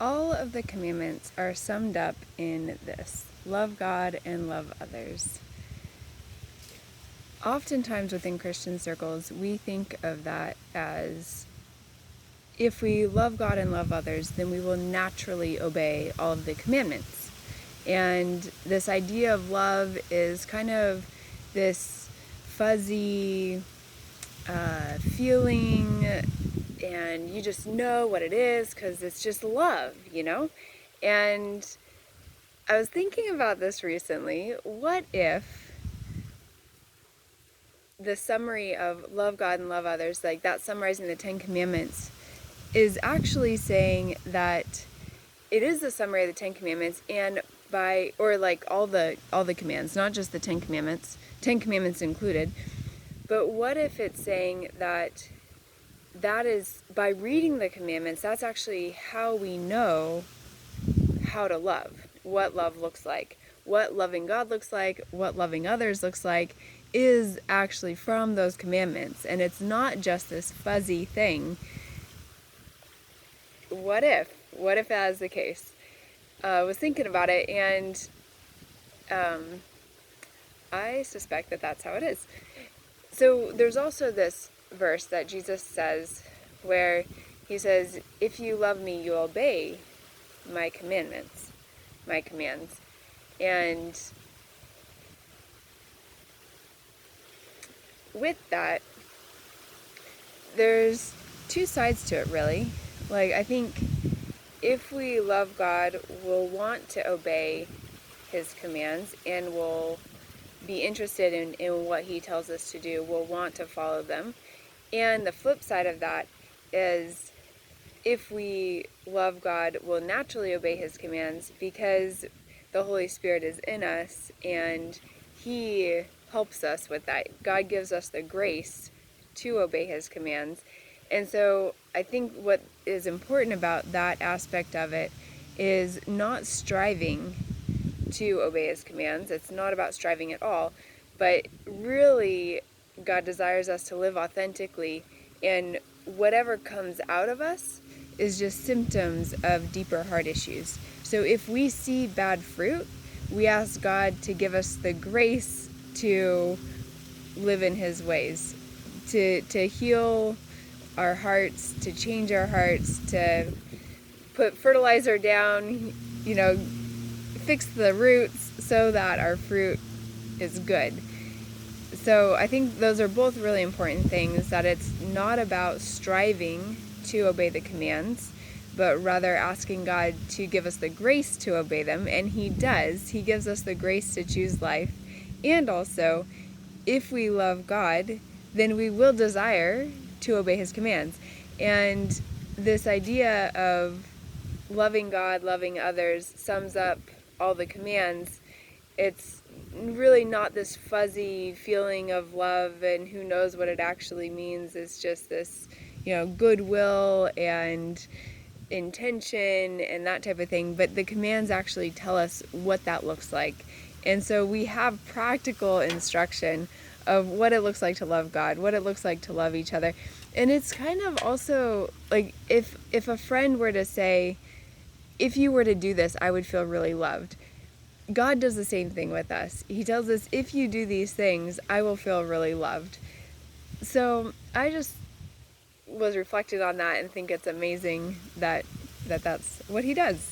All of the commandments are summed up in this: love God and love others. Oftentimes within Christian circles, we think of that as if we love God and love others, then we will naturally obey all of the commandments. And this idea of love is kind of this fuzzy feeling, and you just know what it is because it's just love, you know? And I was thinking about this recently. What if the summary of love God and love others, like that summarizing the Ten Commandments, is actually saying that it is the summary of the Ten Commandments, and by, or like all the commands, not just the Ten Commandments included. But what if it's saying that is, by reading the commandments, that's actually how we know how to love, what love looks like, what loving God looks like, what loving others looks like, is actually from those commandments. And it's not just this fuzzy thing. What if that is the case? I was thinking about it, and I suspect that that's how it is. So there's also this verse that Jesus says where he says, if you love me, you obey my commandments, my commands. And with that, there's two sides to it, really. Like, I think if we love God, we'll want to obey his commands, and we'll be interested in what he tells us to do. We'll want to follow them. And the flip side of that is, if we love God, we'll naturally obey his commands because the Holy Spirit is in us and he helps us with that. God gives us the grace to obey his commands. And so I think what is important about that aspect of it is not striving to obey his commands. It's not about striving at all, but really God desires us to live authentically, and whatever comes out of us is just symptoms of deeper heart issues. So if we see bad fruit, we ask God to give us the grace to live in his ways, to heal our hearts, to change our hearts, to put fertilizer down, fix the roots so that our fruit is good. So I think those are both really important things, that it's not about striving to obey the commands, but rather asking God to give us the grace to obey them, and he does. He gives us the grace to choose life. And also, if we love God, then we will desire to obey his commands. And this idea of loving God, loving others sums up all the commands. It's really not this fuzzy feeling of love and who knows what it actually means. It's just this, goodwill and intention and that type of thing. But the commands actually tell us what that looks like. And so we have practical instruction of what it looks like to love God, what it looks like to love each other. And it's kind of also like if a friend were to say, if you were to do this, I would feel really loved. God does the same thing with us. He tells us, if you do these things, I will feel really loved. So I just was reflecting on that and think it's amazing that that's what he does.